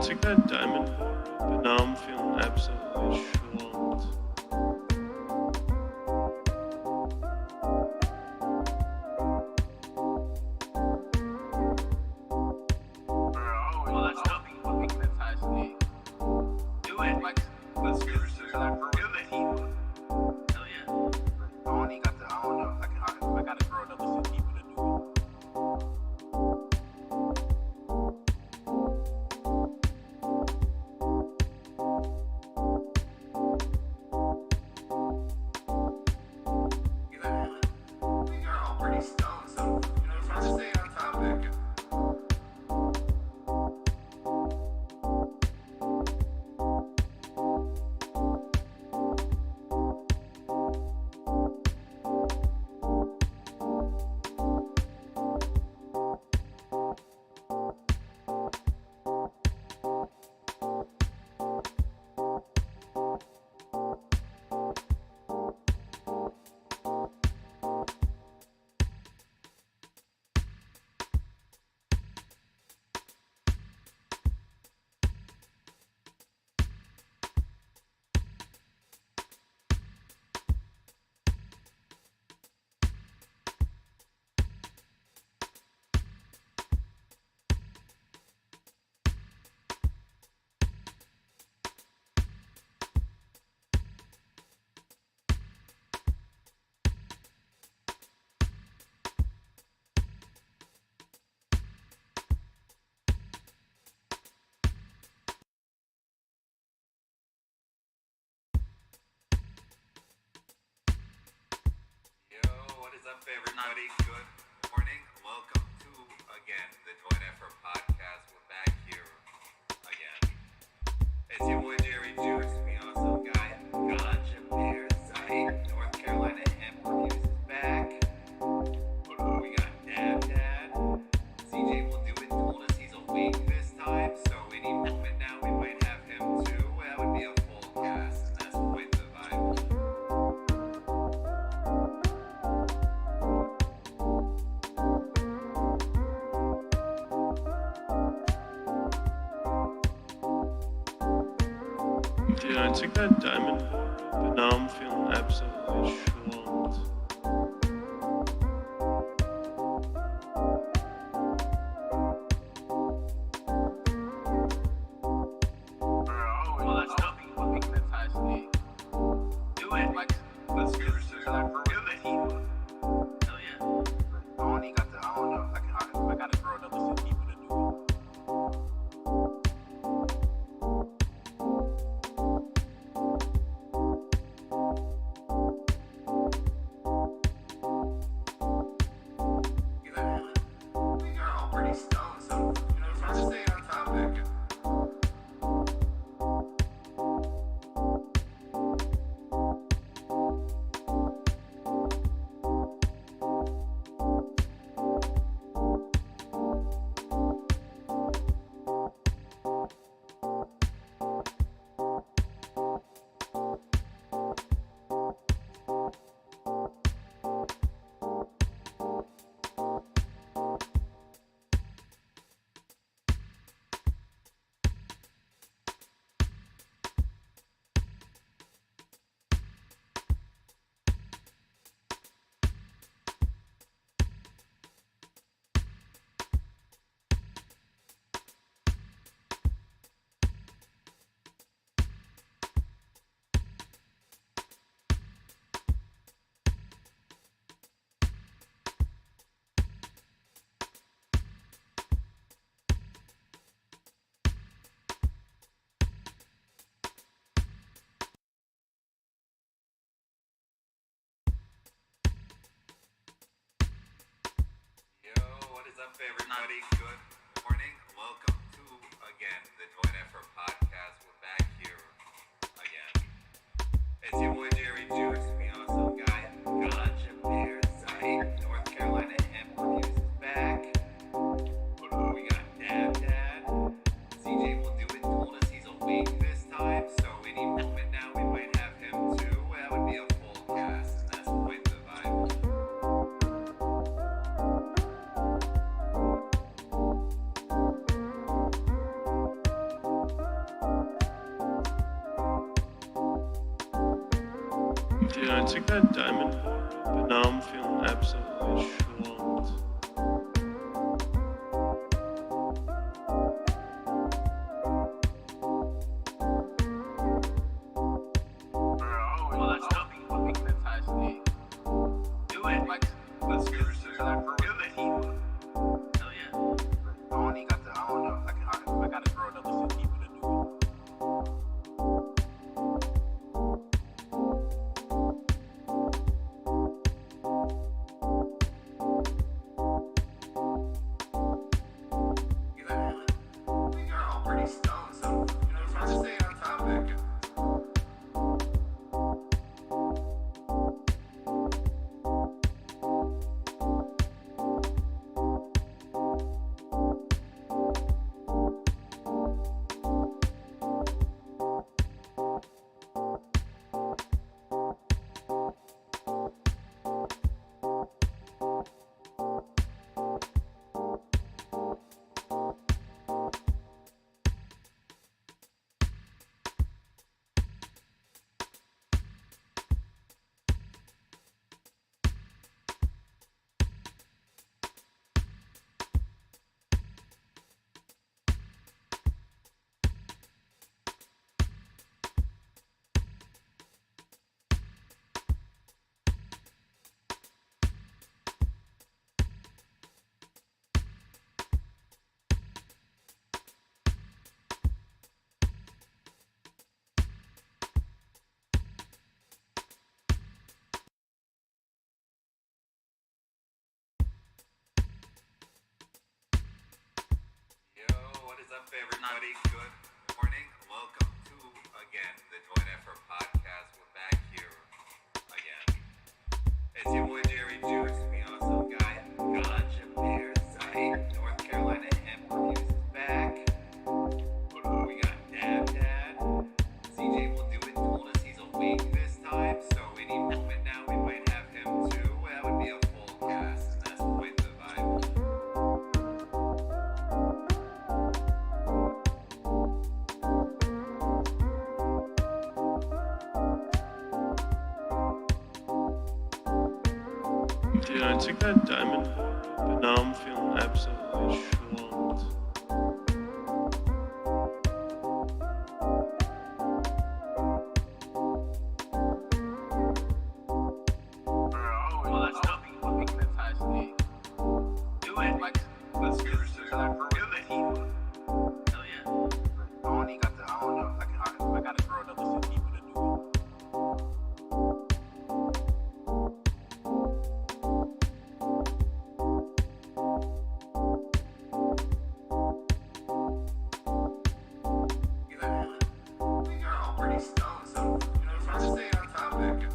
took that diamond, but now I'm feeling absolutely schlumped. Everybody, good morning. Welcome to again the Joint Effort Podcast. We're back here again. It's your boy Jerry Juice, the awesome guy. Gotcha Bear Site, North Carolina Hemp Reviews is back. We got Dad. CJ will do it. Told us he's awake this time, so any moment now we might have him too. That would be a full cast, and that's quite the vibe. Dude, I took that diamond, but now I'm feeling absolutely schlumped. Everybody, good morning. Welcome to again the Joint Effort Podcast. We're back here again. It's your boy Jerry Juice, the awesome guy. Gotcha Bear Site, North Carolina Hemp Reviews is back. We got Dad. CJ will do it. Told us he's awake this time, so any moment now we might have him too. That would be a full cast, and that's quite the vibe. Dude, I took that diamond board, but now I'm feeling absolutely swamped. Well, that's nothing but making a touch thing. Do it. Like, let's do it. Do it. Hell yeah. I don't even got the, I don't know. I gotta grow another 6 people to do it. We are all pretty stoned, so try to stay on topic. Yo, what is up, everybody? Good morning. Welcome to, again, the Joint Effort Podcast. We're back here again. It's your boy Jerry Juice. We also got Gotcha Bear Site. North Carolina Hemp Reviews is back. We got Dad. CJ will do it. Told us he's awake this time, so any moment now we might have him too. That would be a full cast, and that's quite the vibe. Dude, I took that diamond board, but now I'm feeling absolutely swamped. Well, that's nothing but making a touch thing. Do it. Like, let's do it. Do it. Hell yeah. I don't even got the, I don't know. I gotta grow another 6 people to do it. We are all pretty stoned, so try to stay on topic.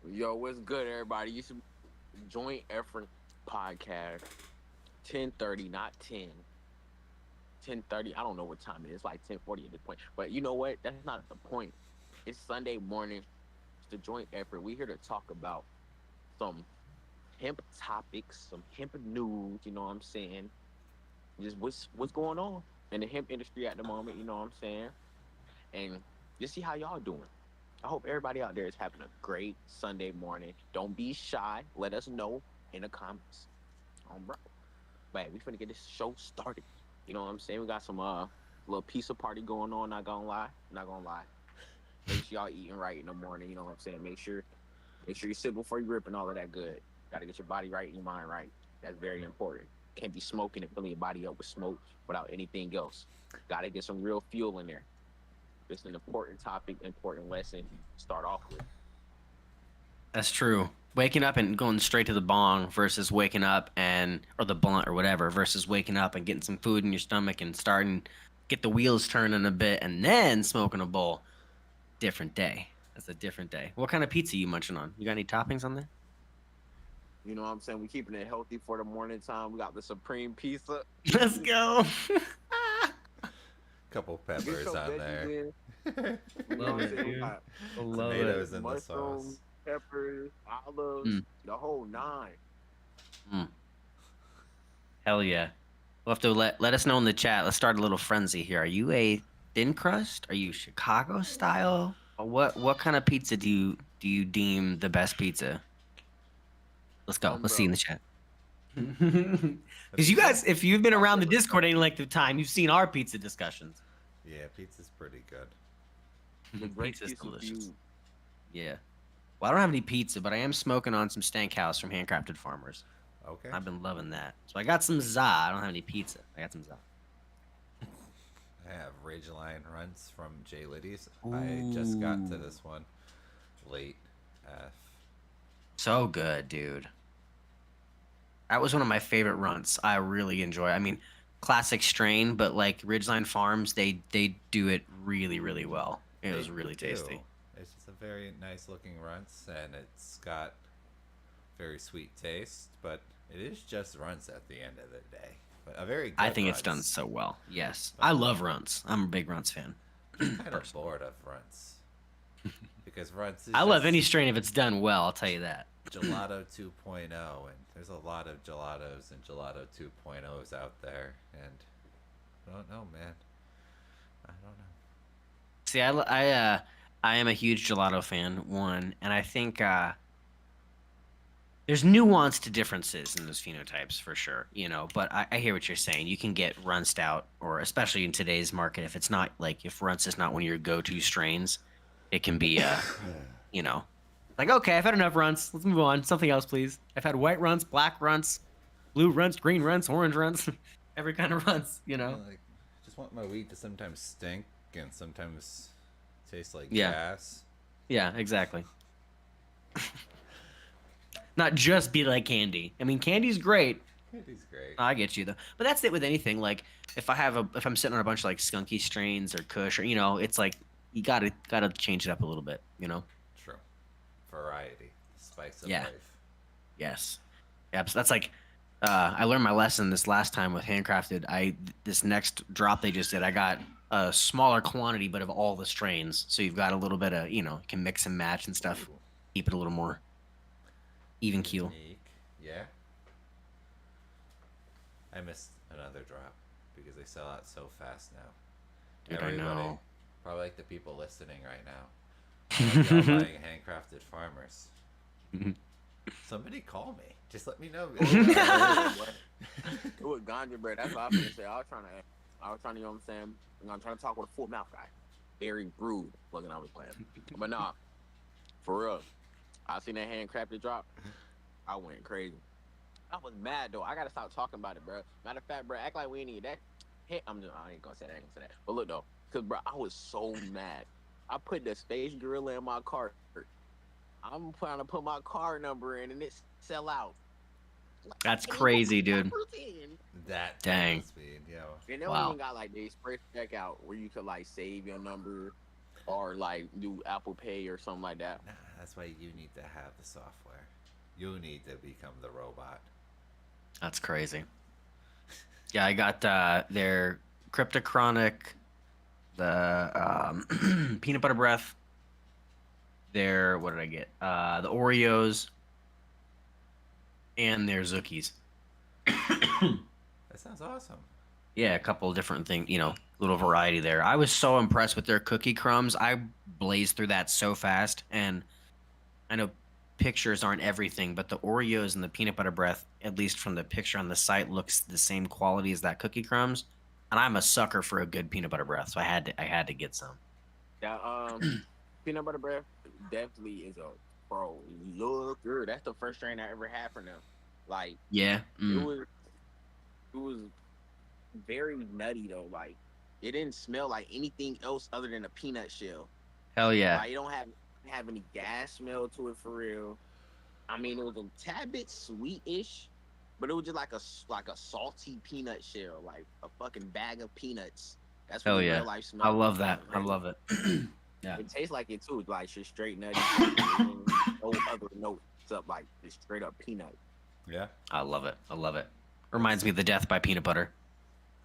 Yo, what's good, everybody? You should joint effort podcast. 10:30, not 10. 10:30. I don't know what time it is. It's like 10:40 at this point. But you know what? That's not the point. It's Sunday morning. It's the joint effort. We're here to talk about some hemp topics, some hemp news. You know what I'm saying? Just what's going on in the hemp industry at the moment. You know what I'm saying? And just see how y'all doing. I hope everybody out there is having a great Sunday morning. Don't be shy. Let us know in the comments. Bro. But we finna get this show started. You know what I'm saying? We got some Little pizza party going on. Not gonna lie. Not gonna lie. Make sure y'all eating right in the morning. You know what I'm saying? Make sure you sit before you rip and all of that good. Got to get your body right and your mind right. That's very important. Can't be smoking and filling your body up with smoke without anything else. Got to get some real fuel in there. It's an important topic, important lesson to start off with. That's true. Waking up and going straight to the bong versus waking up or the blunt or whatever versus waking up and getting some food in your stomach and starting get the wheels turning a bit and then smoking a bowl. Different day. That's a different day. What kind of pizza you munching on? You got any toppings on there? You know what I'm saying? We keeping it healthy for the morning time. We got the supreme pizza. Let's go. Couple Get peppers your on veggies there. in. You know what Love I'm it, saying? We dude. got I love it. Tomatoes in the mushrooms, sauce. peppers, olives, the whole nine. Hell yeah. We'll have to let us know in the chat. Let's start a little frenzy here. Are you a thin crust? Are you Chicago style? Or what kind of pizza do you deem the best pizza? Let's go. Let's see in the chat. Because you guys, if you've been around the Discord any length of time, you've seen our pizza discussions. Yeah, pizza's pretty good. The great Pizza's pizza delicious. feud. Yeah. Well, I don't have any pizza, but I am smoking on some Stank House from Handcrafted Farmers. Okay. I've been loving that. So I got some za. I don't have any pizza. I got some za. I have Ridgeline runs from J Liddy's. I just got to this one late. So good, dude. That was one of my favorite runs. I really enjoy. I mean, classic strain, but like Ridgeline Farms, they do it really, really well. It was really tasty. It's just a very nice looking runts, and it's got very sweet taste, but it is just runts at the end of the day. But a very good I think it's done runts. so well. Yes, I love runts. I'm a big runts fan. I'm kind of bored of runts because runts. Is I love just any strain if it's done well. I'll tell you that. Gelato 2.0, and there's a lot of gelatos and gelato 2.0s out there, and I don't know, man. I don't know. See, I am a huge gelato fan. One, and I think there's nuanced differences in those phenotypes for sure, you know. But I hear what you're saying. You can get run stout, or especially in today's market, if it's not like if runts is not one of your go-to strains, it can be you know, like okay, I've had enough runts. Let's move on. Something else, please. I've had white runts, black runts, blue runts, green runts, orange runts, every kind of runts. You know. Like, just want my weed to sometimes stink and sometimes taste like Yeah. gas. Yeah, exactly. Not just be like candy. I mean, candy's great. Candy's great. I get you though, but that's it with anything. Like if I'm sitting on a bunch of like skunky strains or Kush, or you know, it's like you gotta change it up a little bit. You know. True. Variety, spice of Yeah. life. Yes. Yep. So that's like I learned my lesson this last time with Handcrafted. This next drop they just did, I got a smaller quantity, but of all the strains. So you've got a little bit of, you know, you can mix and match and stuff. Ooh. Keep it a little more even keel. Unique. Yeah. I missed another drop because they sell out so fast now. Dude, I know. Probably like the people listening right now. All y'all buying handcrafted farmers. Somebody call me. Just let me know. It was ganja bread. That's what I was gonna say. I was trying to, you know what I'm saying? I'm trying to talk with a full mouth guy. Very rude. Looking, I was playing. But nah, for real. I seen that handcrafted drop. I went crazy. I was mad though. I gotta stop talking about it, bro. Matter of fact, bro, act like we ain't need that. Hey, I ain't gonna say that. But look though, cause bro, I was so mad. I put the space gorilla in my cart. I'm trying to put my car number in and it sell out. That's crazy, dude. That Dang. speed, yo. And they Wow. even got like the express checkout where you could like save your number or like do Apple Pay or something like that. Nah, that's why you need to have the software. You need to become the robot. That's crazy. Yeah, I got their Cryptochronic, the peanut butter breath. Their what did I get? The Oreos and their Zookies. That sounds awesome. Yeah, a couple of different things, you know, little variety there. I was so impressed with their cookie crumbs. I blazed through that so fast, and I know pictures aren't everything, but the Oreos and the peanut butter breath, at least from the picture on the site, looks the same quality as that cookie crumbs. and I'm a sucker for a good peanut butter breath, so I had to get some. That peanut butter bread definitely is a pro. Look, that's the first strain I ever had from them. Like Yeah. it Mm. was it was very nutty though. Like it didn't smell like anything else other than a peanut shell. Hell yeah. Like it don't have any gas smell to it for real. I mean, it was a tad bit sweetish, but it was just like a salty peanut shell, like a fucking bag of peanuts. That's what Hell the yeah. real life I smells love like. that. I love it. Yeah. It tastes like it too, like just straight nutty. No other notes except like just straight up peanut. Yeah. I love it. I love it. Reminds me of the Death by Peanut Butter.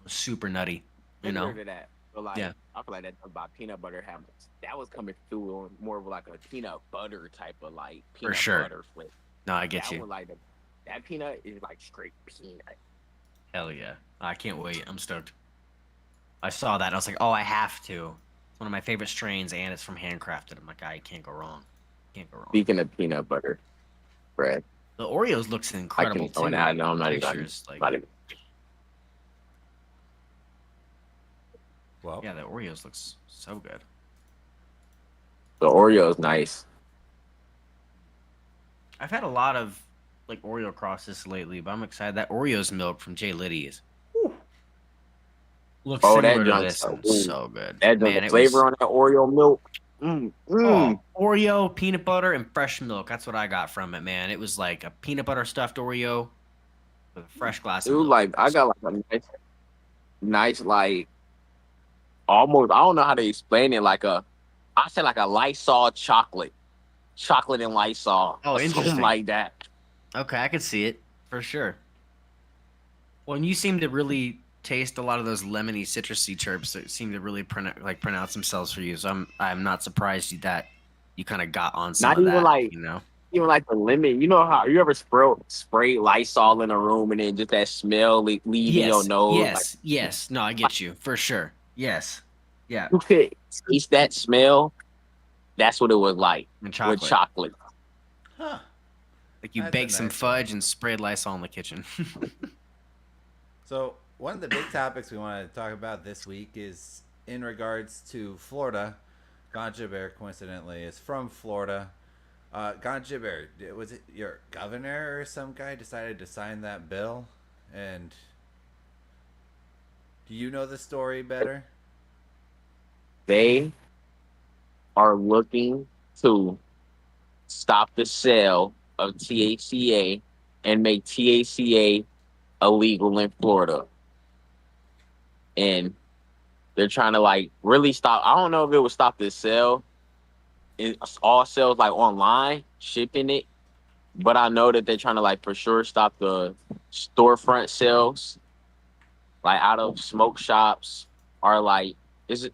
Super nutty. You know? Similar to that, but like Yeah. I feel like that about peanut butter had that was coming through on more of like a peanut butter type of like peanut sure. butter flavor. No, I get That you. one like that peanut is like straight peanut. Hell yeah. I can't wait. I'm stoked. I saw that and I was like, oh, I have to. It's one of my favorite strains and it's from Handcrafted. I'm like, I can't go wrong. Can't go wrong. Speaking of peanut butter bread, The Oreos looks incredible too. I know I'm not even. Pictures, like, Not even. Well, yeah, the Oreos looks so good. The Oreo is nice. I've had a lot of like Oreo crosses lately, but I'm excited. That Oreos milk from J. Liddy's looks Oh, similar that to junk's this and so, so good. that Man, the it flavor was on that Oreo milk. oh, Oreo, peanut butter, and fresh milk. That's what I got from it, man. It was like a peanut butter stuffed Oreo with a fresh glass of Dude, milk. like I got like a nice like almost. I don't know how to explain it. I say like a Lysol chocolate and Lysol, Oh, or something interesting. like that. Okay, I could see it for sure. Well, and you seem to really taste a lot of those lemony, citrusy chirps that seem to really pronounce themselves for you. So I'm not surprised that you kind of got on some Not of even that. like You know? even like the lemon. You know how you ever spray Lysol in a room and then just that smell leave in your Yes, nose. Like yes, yes. No, I get you for sure. Yes, yeah. you could taste that smell. That's what it was like And with chocolate. chocolate. huh. Like you That's a baked some nice fudge one. and sprayed Lysol in the kitchen. So one of the big topics we want to talk about this week is in regards to Florida. Ganja Bear, coincidentally, is from Florida. Ganja Bear, was it your governor or some guy decided to sign that bill? And do you know the story better? They are looking to stop the sale of THCA and make THCA illegal in Florida. And they're trying to like really stop. I don't know if it would stop the sale. It's all sales like online, shipping it. But I know that they're trying to like for sure stop the storefront sales, like out of smoke shops, or like is it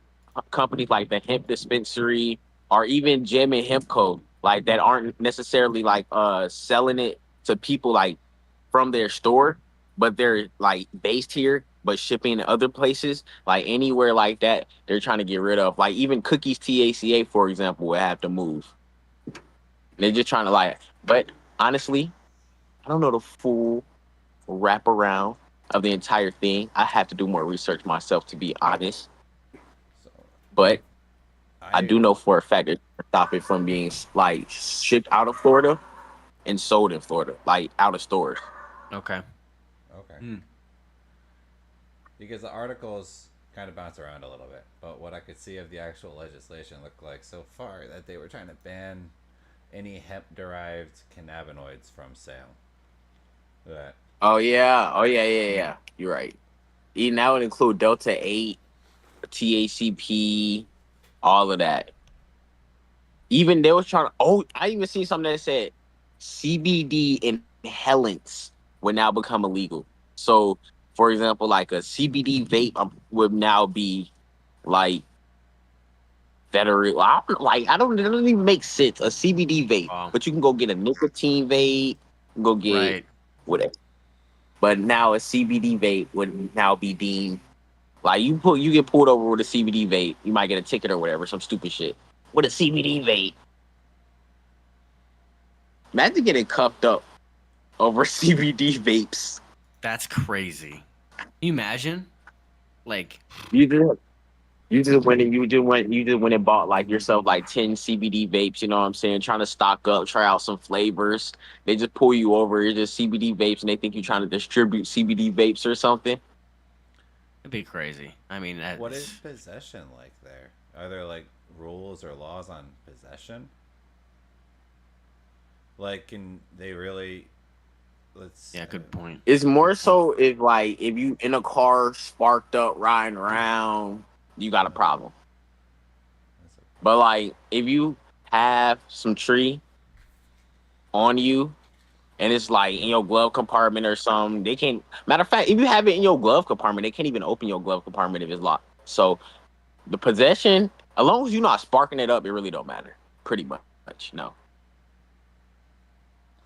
companies like the hemp dispensary or even Gem and Hemp Co. Like that aren't necessarily like selling it to people like from their store, but they're like based here but shipping to other places, like anywhere like that, they're trying to get rid of. Like even Cookies TACA, for example, would have to move. They're just trying to like, but honestly, I don't know the full wraparound of the entire thing. I have to do more research myself to be honest. So But I do know for a fact that stop it from being like shipped out of Florida and sold in Florida, like out of stores. Okay. Okay. Hmm. Because the articles kind of bounce around a little bit, but what I could see of the actual legislation looked like so far that they were trying to ban any hemp-derived cannabinoids from sale. That Oh yeah. You're right. Even that would include Delta 8, THCP, all of that. Even they was trying to. Oh, I even seen something that said CBD inhalants would now become illegal. So, for example, like a CBD vape would now be like federal. I don't. It doesn't even make sense. A CBD vape, Wow. but you can go get a nicotine vape, go get Right. whatever. But now a CBD vape would now be deemed like you get pulled over with a CBD vape, you might get a ticket or whatever, some stupid shit. With a CBD vape. Imagine getting cuffed up over CBD vapes. That's crazy. Can you imagine? Like, You just went and bought like yourself like 10 CBD vapes, you know what I'm saying? Trying to stock up, try out some flavors. They just pull you over, it's just CBD vapes and they think you're trying to distribute CBD vapes or something. it'd be crazy. I mean, What is possession like there? Are there like rules or laws on possession? Like, can they really? Let's. yeah, good point. It's more so if like if you in a car sparked up riding around, you got a problem. That's But like if you have some tree on you and it's like in your glove compartment or something, they can't. Matter of fact, if you have it in your glove compartment, they can't even open your glove compartment if it's locked. So the possession, as long as you're not sparking it up, it really don't matter. Pretty much, no.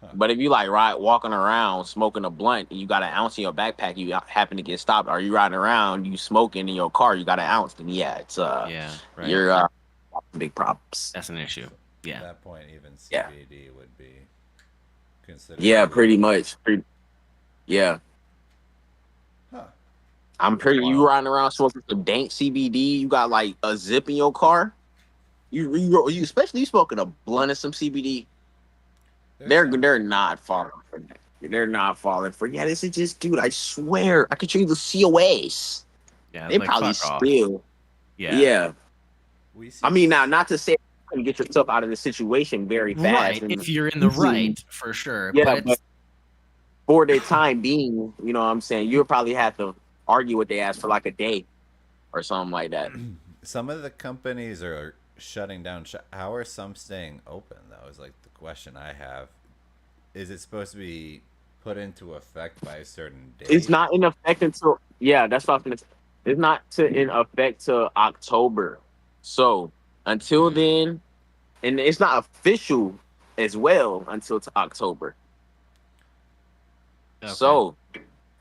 huh. But if you like walking around smoking a blunt and you got an ounce in your backpack, you happen to get stopped. Are you riding around, you smoking in your car, you got an ounce? Then yeah, it's Yeah, right. you're big problems. That's an issue. At Yeah. that point, even Yeah. CBD would be considered. Yeah, pretty much. Yeah, Huh. I'm pretty. You Wow. riding around smoking some dank CBD. You got like a zip in your car. You especially you smoking a blunt of some CBD. There's They're not falling for that. They're not falling for. Yeah, this is just, dude. I swear, I could show you the COAs. Yeah, They like probably fuck off. still. Yeah. Yeah. we see. I mean, now not to say you can get yourself out of the situation very fast. Right. And If you're in the right, for sure. yeah, But it's but for the time being, you know what I'm saying, you'll probably have to argue with their ass for like a day or something like that. Some of the companies are shutting down. How are some staying open? Though is like the question I have. Is it supposed to be put into effect by a certain date? It's not in effect until that's what I was gonna say. It's not in effect till October. So until then, and it's not official as well until to October. okay. So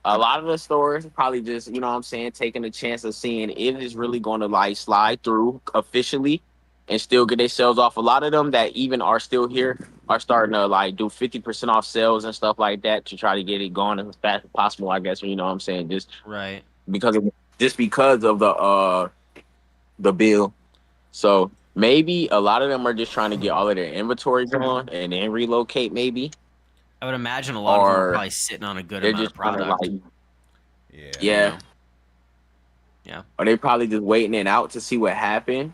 a lot of the stores probably just, you know what I'm saying, taking a chance of seeing if it's really going to like slide through officially and still get themselves off. A lot of them that even are still here are starting to like do 50% off sales and stuff like that to try to get it going as fast as possible, I guess, you know what I'm saying? Right. Because of the bill. So maybe a lot of them are just trying to get all of their inventory going and then relocate maybe. I would imagine a lot of them are Or probably sitting on a good they're amount of just trying to product. like Yeah. You yeah. know? Yeah. Or they probably just waiting it out to see what happened.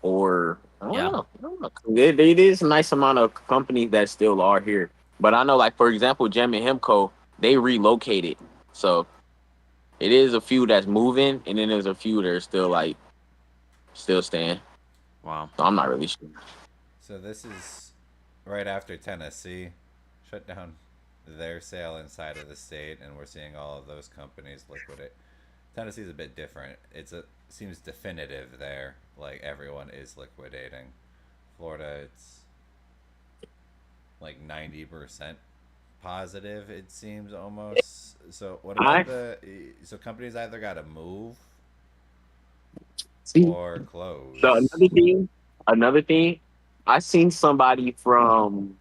Or I don't Yeah. know. I don't know. It is a nice amount of companies that still are here. But I know, like for example, Gem and Hemco, they relocated. So it is a few that's moving, and then there's a few that are still staying. Wow. So I'm not really sure. So this is right after Tennessee shut down their sale inside of the state, and we're seeing all of those companies liquidate. Tennessee's a bit different. Seems definitive there. Like everyone is liquidating. Florida, it's like 90% positive. It seems almost. So what about so companies either got to move See, or close. so another thing, I seen somebody from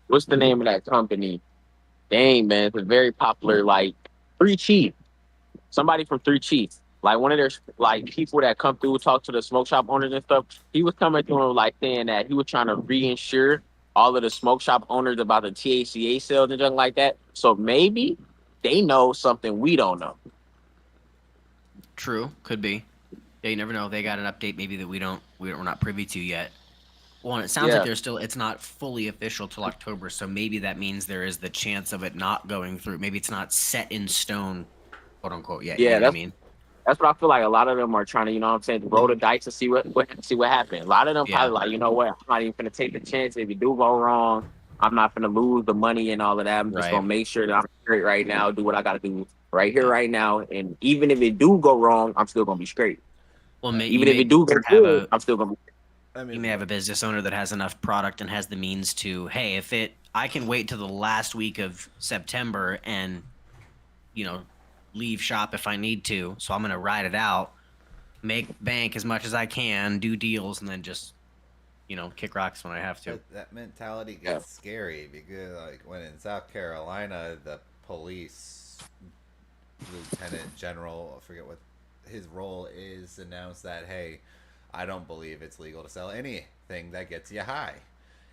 what's the name of that company? Dang man, it's a very popular like Three Chief. Somebody from Three Chiefs, like one of their like people that come through talk to the smoke shop owners and stuff. He was coming through and like saying that he was trying to reinsure all of the smoke shop owners about the THCA sales and something like that. So maybe they know something we don't know. True. Could be. Yeah, you never know. They got an update maybe that we're not privy to yet. Well, and it sounds like Yeah. it's not fully official till October, so maybe that means there is the chance of it not going through. Maybe it's not set in stone, quote unquote, yet. You Yeah, know what I mean? that's what I feel like. A lot of them are trying to, you know what I'm saying, roll the dice and see what happens. A lot of them Yeah. probably like, you know what, I'm not even gonna take the chance. If you do go wrong, I'm not gonna lose the money and all of that. I'm just Right. gonna make sure that I'm straight right now, do what I gotta do right here, Yeah. right now. And even if it do go wrong, I'm still gonna be straight. Well, Even if it do go have good, a I'm still gonna be I mean, you may have a business owner that has enough product and has the means to, hey, I can wait till the last week of September and, leave shop if I need to. So I'm gonna ride it out, make bank as much as I can, do deals, and then just, kick rocks when I have to. that mentality gets scary because, like, when in South Carolina, the police lieutenant general, I forget what his role is, announced that, hey, I don't believe it's legal to sell anything that gets you high.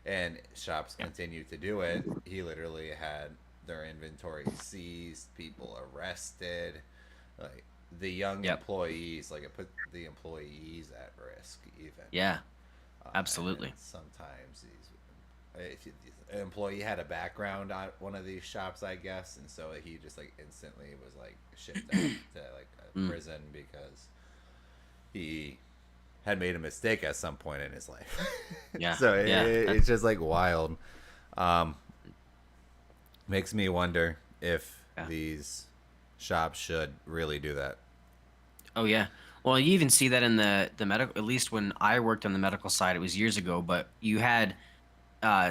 And shops continue to do it. He literally had their inventory seized, people arrested. Like the young Yep. employees, like it put the employees at risk even. Yeah, Um, absolutely. and sometimes if an employee had a background on one of these shops, I guess, and so he just like instantly was like shipped out to like a prison because he had made a mistake at some point in his life. Yeah. So Yeah. it's just like wild. Makes me wonder if these shops should really do that. Oh yeah. Well, you even see that in the medical. At least when I worked on the medical side, it was years ago. But you had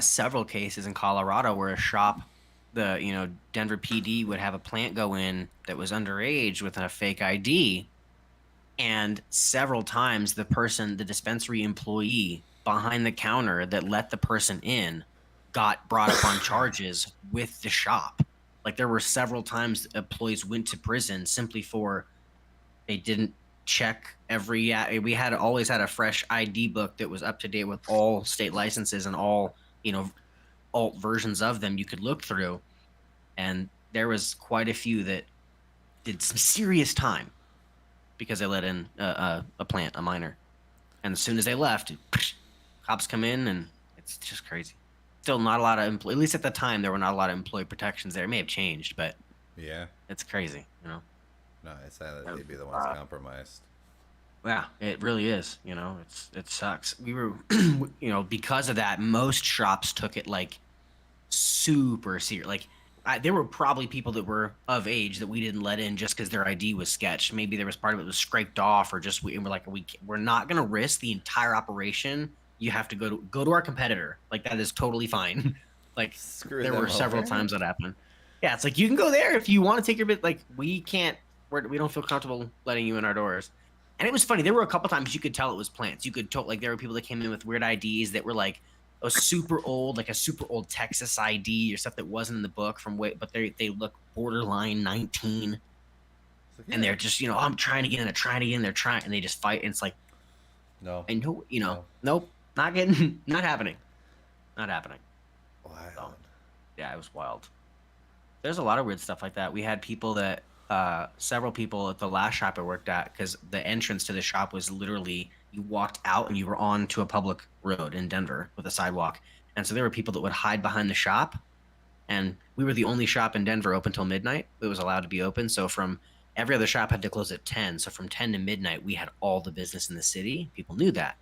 several cases in Colorado where a shop, Denver PD would have a plant go in that was underage with a fake ID, and several times the dispensary employee behind the counter that let the person in got brought up on charges with the shop. Like there were several times employees went to prison simply for they didn't check every. We had always had a fresh ID book that was up to date with all state licenses and all alt versions of them you could look through, and there was quite a few that did some serious time because they let in a minor, and as soon as they left, cops come in, and it's just crazy. Still not a lot of at least at the time there were not a lot of employee protections there. It may have changed, but Yeah. it's crazy, No, it's sad that they'd be the ones compromised. Yeah, it really is. It sucks. We were, because of that, most shops took it like super serious. Like, there were probably people that were of age that we didn't let in just because their ID was sketched. Maybe there was part of it was scraped off, or just we're like, we're not gonna risk the entire operation. You have to go to our competitor. Like that is totally fine. Like Screw there them were several over. times that happened. Yeah, it's like you can go there if you want to take your bit. Like we can't. We don't feel comfortable letting you in our doors. And it was funny. There were a couple times you could tell it was plants. You could tell like there were people that came in with weird IDs that were like a super old Texas ID or stuff that wasn't in the book but they look borderline 19, and they're just I'm trying to get in, they're trying, and they just fight, and it's like No. I know No. nope, not happening. Wild. So, yeah, it was wild. There's a lot of weird stuff like that. We had people that several people at the last shop I worked at, because the entrance to the shop was literally you walked out and you were on to a public road in Denver with a sidewalk. And so there were people that would hide behind the shop, and we were the only shop in Denver open till midnight. It was allowed to be open. So from every other shop had to close at 10. So from 10 to midnight, we had all the business in the city. People knew that.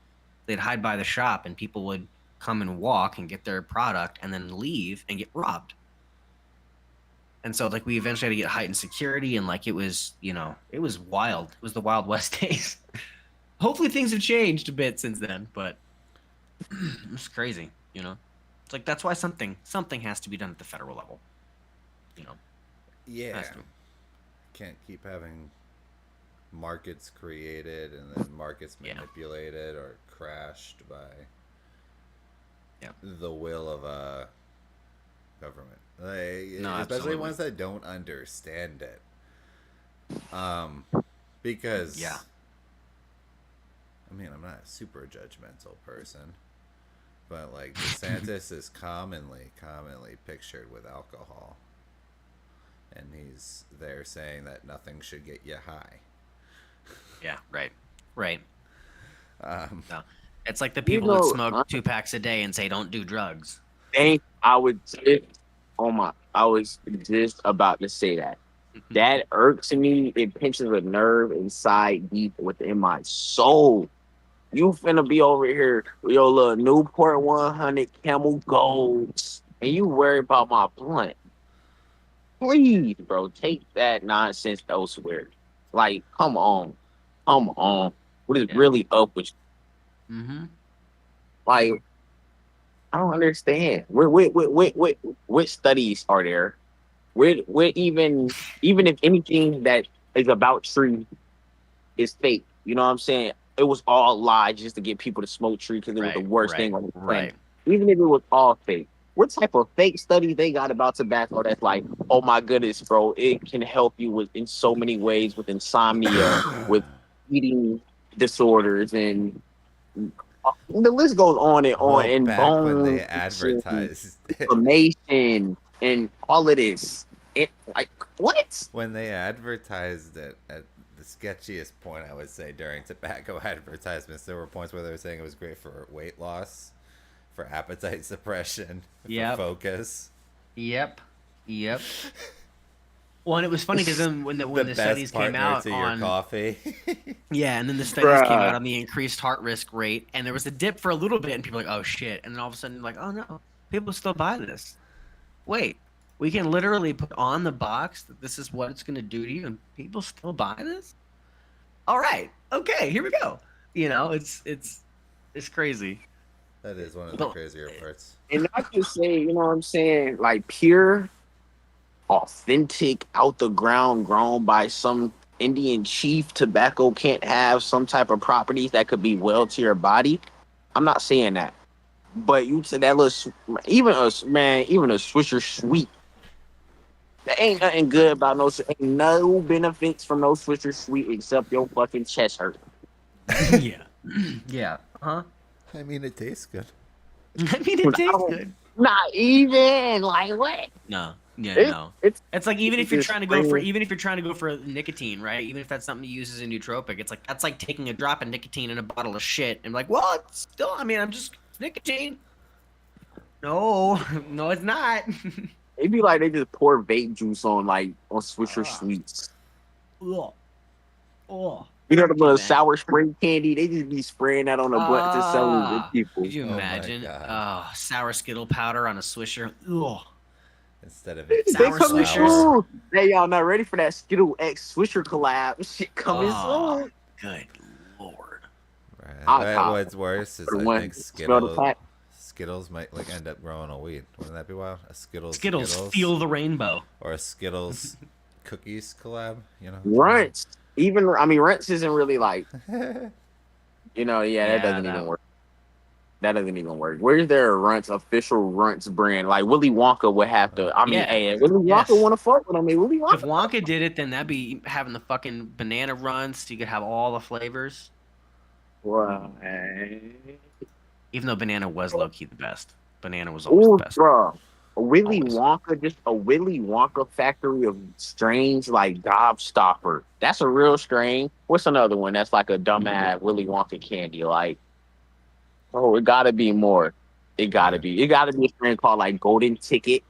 They'd hide by the shop, and people would come and walk and get their product and then leave and get robbed. And so like we eventually had to get heightened security, and like it was wild. It was the Wild West days. Hopefully things have changed a bit since then, but it's crazy, It's like that's why something has to be done at the federal level. Yeah. Has to. Can't keep having markets created and then markets manipulated or crashed by the will of a government. Especially absolutely. ones that don't understand it. Because I mean, I'm not a super judgmental person, but like DeSantis is commonly pictured with alcohol, and he's there saying that nothing should get you high. Yeah, right. No. It's like the You people that know, smoke 2 packs a day and say don't do drugs. I was just about to say that. That irks me. It pinches a nerve inside deep within my soul. You finna be over here with your little Newport 100 Camel Golds, and you worry about my blunt. Please, bro, take that nonsense elsewhere. Like, come on. What is really up with you? Mm-hmm. Like, I don't understand. What studies are there? Where even if anything that is about tree is fake, you know what I'm saying? It was all lies just to get people to smoke tree because it was the worst thing on the planet. Right. Even if it was all fake, what type of fake study they got about tobacco that's like, oh my goodness, bro, it can help you with in so many ways with insomnia, with eating disorders, and the list goes on and on, Well, and back when they bone and advertised inflammation and all of this. It like what? when they advertised it at the sketchiest point, I would say, during tobacco advertisements, there were points where they were saying it was great for weight loss, for appetite suppression, Yep. for focus. Yep. Well, and it was funny because then when the best studies came partner out to your on coffee. yeah, and then the studies came Bruh. out on the increased heart risk rate, and there was a dip for a little bit, and people were like, oh shit, and then all of a sudden like, oh no, people still buy this. Wait, we can literally put on the box that this is what it's going to do to you, and people still buy this. All right, okay, here we go. You know, it's crazy. That is one of the crazier parts. And not just say, you know what I'm saying, like pure, authentic, out the ground, grown by some Indian chief tobacco can't have some type of properties that could be well to your body. I'm not saying that, but you said that little, even a Swisher Sweet. There ain't nothing good about ain't no benefits from no Swisher Sweet except your fucking chest hurt. Yeah, yeah, huh? I mean, it tastes good. I mean, it tastes good. Not even like what? No, yeah, It- no. It's It's like even if you're just trying to go for bringing- even if you're trying to go for nicotine, right? Even if that's something you use as a nootropic, it's like that's like taking a drop of nicotine in a bottle of shit and like, well, it's still. I mean, I'm just nicotine. No, no, it's not. it'd be like they just pour vape juice on Swisher Ah. Sweets. Ugh. Oh. You know the little Man. sour spring candy? They just be spraying that on the butt to sell it to people. Could you Oh my imagine? God. Oh, sour Skittle powder on a Swisher. Ugh. Instead of They Sour coming Swishers. soon. Hey, y'all not ready for that Skittle X Swisher collab? Shit coming Oh. soon. Good lord. Right. I'll cop What's worse is for I one. think Smell the pack. Skittles might like end up growing a weed. Wouldn't that be wild? A Skittles Feel the rainbow. or a Skittles cookies collab. You know. Runts. Even Runts isn't really like that Yeah, doesn't no. even work. That doesn't even work. Where's their Runts official Runts brand? Like Willy Wonka would have to. Yeah. Hey, Willy Yes. Wonka want to fuck with them. Willy If Wonka. Wonka did it, then that'd be having the fucking banana runs, so you could have all the flavors. Right. Even though banana was low key the best. Banana was always Ooh, the best. bro. A Willy Always. Wonka, just a Willy Wonka factory of strange like gobstopper. That's a real strain. What's another one that's like a dumbass Willy Wonka candy? Like, oh, it gotta be more. It gotta be. It gotta be a strain called like Golden Ticket.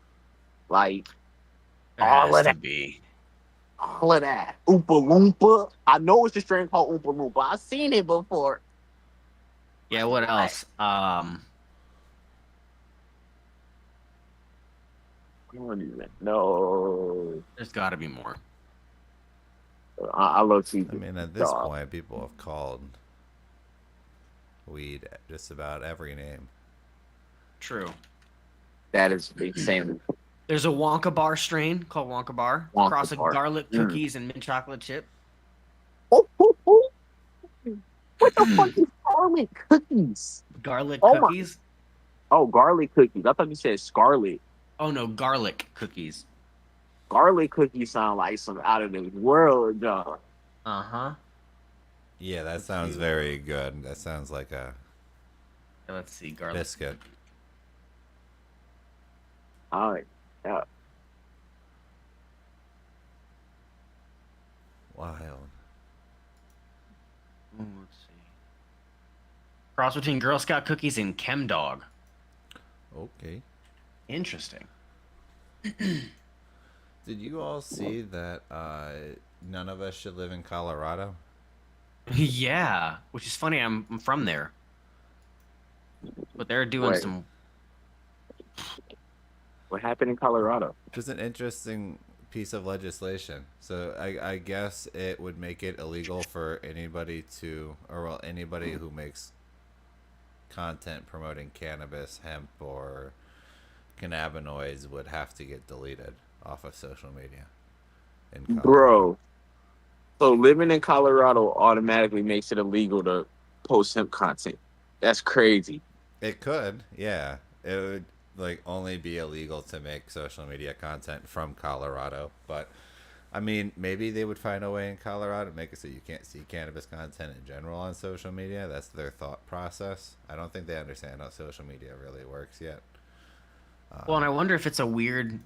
Like There all has of to that. be. all of that. Oompa Loompa. I know it's a strain called Oompa Loompa. I've seen it before. Yeah, what else? I don't even know. There's got to be more. I love to. I mean, at this point, people have called weed just about every name. True. That is insane. There's a Wonka bar strain called Wonka Bar. Wonka Cross of bar. garlic cookies and mint chocolate chip. Oh. What the fuck is garlic cookies? Garlic Oh my- cookies? Oh, garlic cookies. I thought you said scarlet. Oh no, garlic cookies. Garlic cookies sound like some out of this world, dog. Uh-huh. Yeah, that sounds very good. That sounds like a Let's see, garlic. biscuit. All right. Yeah. Wild. Ooh, let's see. Cross between Girl Scout cookies and Chem Dog. Okay. Interesting. Did you all see that none of us should live in Colorado? Yeah, which is funny. I'm from there, but they're doing Wait. some. What happened in Colorado? Just an interesting piece of legislation. So I guess it would make it illegal for anybody anybody who makes content promoting cannabis, hemp, or cannabinoids would have to get deleted off of social media. In Colorado. Bro. So living in Colorado automatically makes it illegal to post hemp content. That's crazy. It could, yeah. It would, like only be illegal to make social media content from Colorado. But I mean, maybe they would find a way in Colorado to make it so you can't see cannabis content in general on social media. That's their thought process. I don't think they understand how social media really works yet. Well, and I wonder if it's a weird,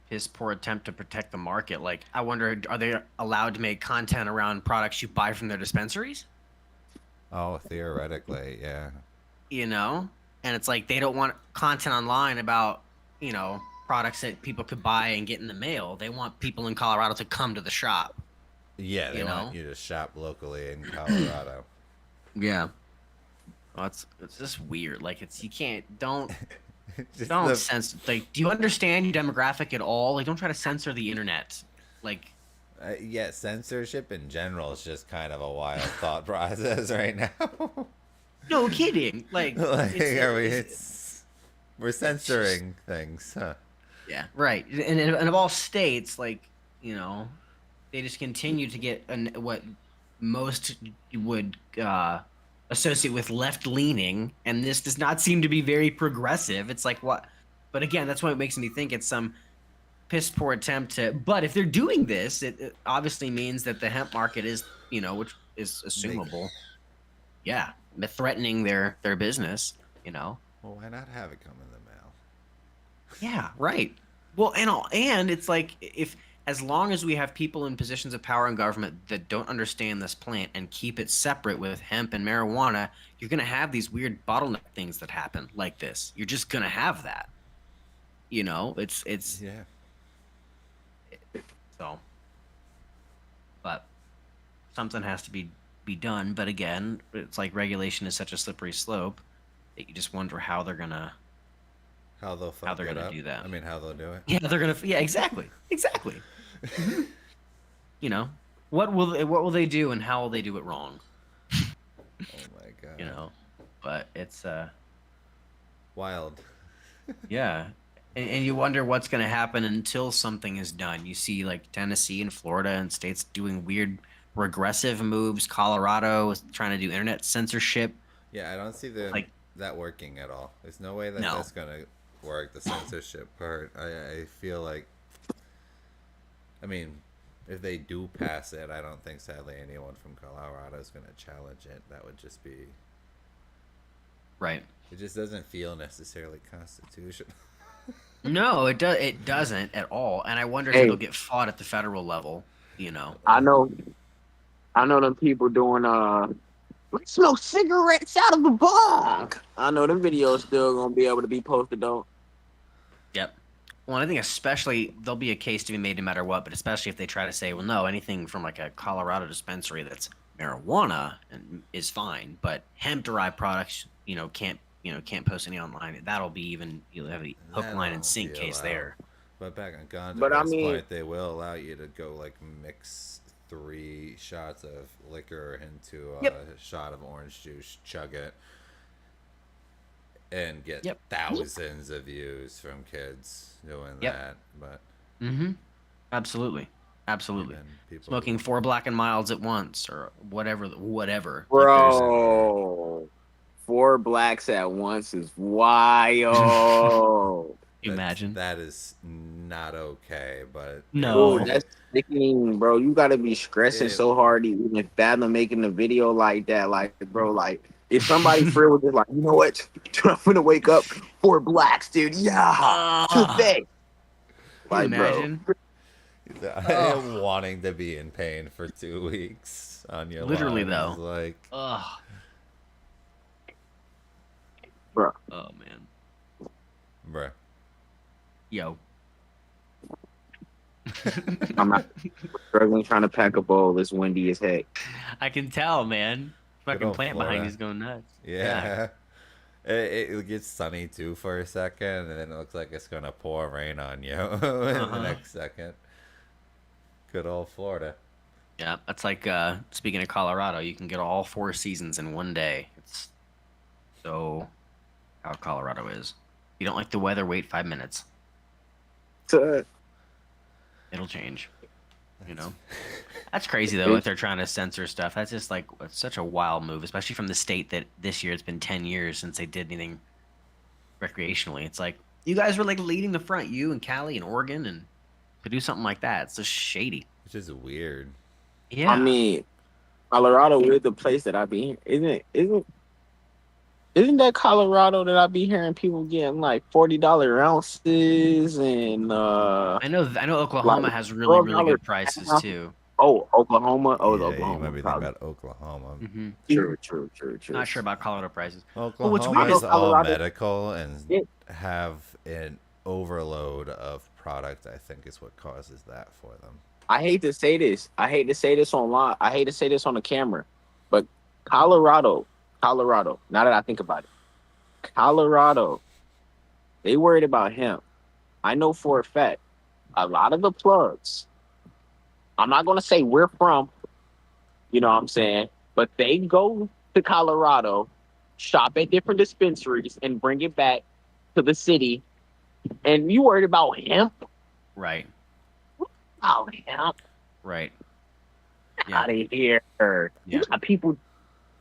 piss poor attempt to protect the market. Like, I wonder, are they allowed to make content around products you buy from their dispensaries? Oh, theoretically, yeah. You know, and it's like they don't want content online about, you know, products that people could buy and get in the mail. They want people in Colorado to come to the shop. Yeah, they You want know? you to shop locally in Colorado. Yeah. Well, it's just weird. Like, it's you can't don't Just don't the- sense like. Do you understand your demographic at all? Like, don't try to censor the internet. Like, yeah, censorship in general is just kind of a wild thought process right now. no kidding. Like, Like, it's we're censoring things, huh? yeah, right. And of all states, like, you know, they just continue to get what most would associate with left leaning, and this does not seem to be very progressive. It's like what? But again, that's what makes me think it's some piss poor attempt to. But if they're doing this, it obviously means that the hemp market is, you know, which is assumable. Yeah, threatening their business. You know. Well, why not have it come in the mail? Yeah, right. Well, and it's like if as long as we have people in positions of power in government that don't understand this plant and keep it separate with hemp and marijuana, you're going to have these weird bottleneck things that happen like this. You're just going to have that. You know, it's Yeah. so but something has to be done, but again, it's like regulation is such a slippery slope that you just wonder how they're going to How they'll fuck they're it gonna up. do that. I mean, how they'll do it. Yeah, they're gonna. Yeah, exactly. You know, what will they do, and how will they do it wrong? Oh my god. You know, but it's Wild. yeah, and you wonder what's gonna happen until something is done. You see, like Tennessee and Florida and states doing weird regressive moves. Colorado is trying to do internet censorship. Yeah, I don't see Like- that working at all. There's no way that No. that's gonna work. The censorship part. I feel like. I mean, if they do pass it, I don't think sadly anyone from Colorado is gonna challenge it. That would just be. Right. It just doesn't feel necessarily constitutional. No, it does. It doesn't at all. And I wonder if Hey. it'll get fought at the federal level. You know. I know them people doing let's smoke cigarettes out of the bong. I know them videos still gonna be able to be posted though. Yep. Well, I think especially there'll be a case to be made no matter what, but especially if they try to say, well, no, anything from like a Colorado dispensary that's marijuana and is fine, but hemp-derived products, can't post any online. That'll be even you'll have a hook, line, and That'll sink be case allowed. there. But back on ganja, But I Bear's mean- point, they will allow you to go like mix 3 shots of liquor into a Yep. shot of orange juice, chug it, and get Yep. thousands of views from kids doing Yep. that. But Mm-hmm. Absolutely. Absolutely. then people Smoking 4 Black and Milds at once or whatever. Bro, 4 blacks at once is wild. You imagine? that is not okay. But No. Dude, that's sickening, bro. You gotta be stressing Yeah. so hard to even fathom making a video like that. Like, bro, like if somebody for real was just like, you know what? Dude, I'm gonna wake up 4 blacks, dude. Yeah, today. Can you Like, bro. imagine? I am wanting to be in pain for 2 weeks on your Literally, lawns, though. like. Ugh. Bro. Oh man. Bruh. Yo. I'm not struggling trying to pack a bowl. It's windy as heck. I can tell, man. Fucking old plant Florida. behind you's going nuts. Yeah. It gets sunny too for a second, and then it looks like it's gonna pour rain on you in the next second. Good old Florida. Yeah, that's like speaking of Colorado, you can get all 4 seasons in one day. It's so how Colorado is. If you don't like the weather, wait 5 minutes. It'll change. You know, that's crazy though. If they're trying to censor stuff, that's just like it's such a wild move, especially from the state that this year it's been 10 years since they did anything recreationally. It's like You guys were like leading the front, you and Cali and Oregon, and to do something like that, it's just shady. Which is weird. Yeah. I mean, Colorado is the place that I be. Isn't that Colorado that I be hearing people getting like $40 ounces and I know like Oklahoma has really, really $12 good prices ounces? too. Oh, Oklahoma. Oh, it's Yeah, you might Oklahoma. be thinking Probably. about Oklahoma. Hmm. True. Not sure about Colorado prices. But what's Oklahoma weird know is is all Colorado. medical and Yeah. have an overload of product, I think is what causes that for them. I hate to say this. I hate to say this online. I hate to say this on the camera, but Colorado. Now that I think about it, Colorado, they worried about him. I know for a fact a lot of the plugs. I'm not gonna say where from. You know what I'm saying? But they go to Colorado, shop at different dispensaries, and bring it back to the city. And you worried about hemp? right, Oh, hemp right. Yeah, out of here. You yeah, got people.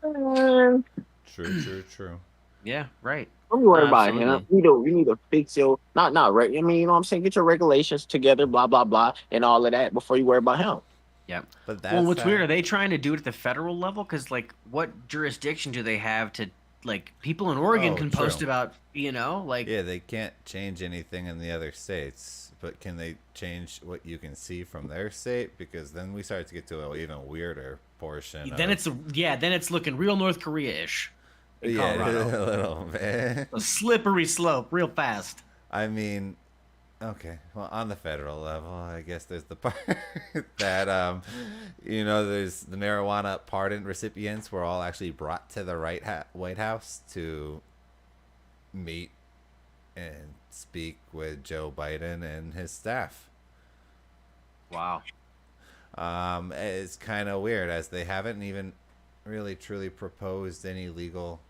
Don't True. yeah, right. be No, worried about hemp. absolutely. You need to fix your not right. I mean, you know what I'm saying? Get your regulations together, blah blah blah, and all of that before you worry about hemp. Yeah. But Well, that's what's weird, how. are they trying to do it at the federal level? Because, like, what jurisdiction do they have to, like, people in Oregon Oh, can true. post about, like, Yeah, they can't change anything in the other states, but can they change what you can see from their state? Because then we start to get to an even weirder portion. then of, then it's looking real North Korea-ish in yeah, Colorado. a little bit. A slippery slope, real fast. I mean, okay, well, on the federal level, I guess there's the part that there's the marijuana pardon recipients were all actually brought to the White House to meet and speak with Joe Biden and his staff. Wow. It's kind of weird as they haven't even really truly proposed any legal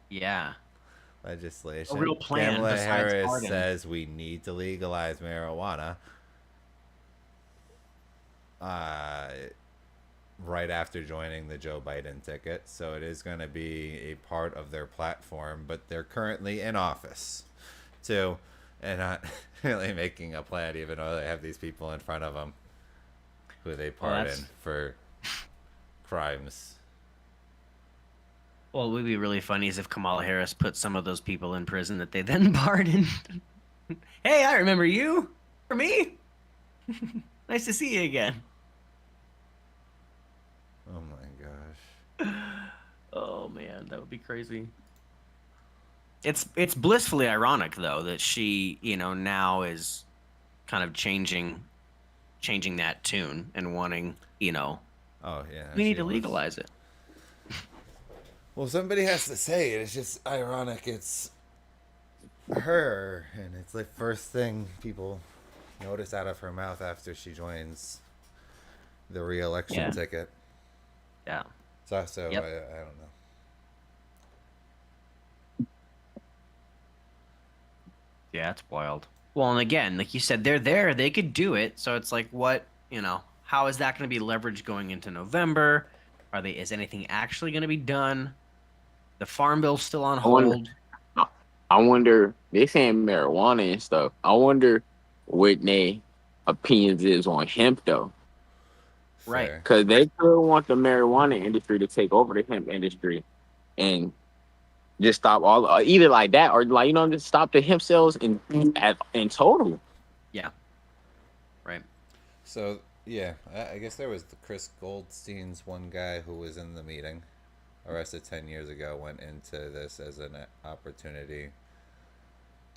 Yeah. legislation. A real plan Kamala besides Harris pardon. says we need to legalize marijuana. Right after joining the Joe Biden ticket, so it is going to be a part of their platform. But they're currently in office, too, and not really making a plan, even though they have these people in front of them who they pardon for crimes. Well, what would be really funny is if Kamala Harris put some of those people in prison that they then pardoned. Hey, I remember you. For me? Nice to see you again. Oh my gosh. Oh man, that would be crazy. It's blissfully ironic though that she, now is kind of changing that tune and wanting, Oh yeah. we need she to wants- legalize it. Well, somebody has to say it. It's just ironic. It's her, and it's the first thing people notice out of her mouth after she joins the re-election Yeah. ticket. Yeah. So Yep. I don't know. Yeah, it's wild. Well, and again, like you said, they're there, they could do it. So it's like, what, how is that going to be leveraged going into November? Is anything actually going to be done? The farm bill's still on hold. I wonder. They saying marijuana and stuff. I wonder what their opinions is on hemp though, Right. Fair. because they could want the marijuana industry to take over the hemp industry and just stop all either like that or like just stop the hemp sales in total. Yeah. Right. So yeah, I guess there was the Chris Goldstein's one guy who was in the meeting, arrested 10 years ago, went into this as an opportunity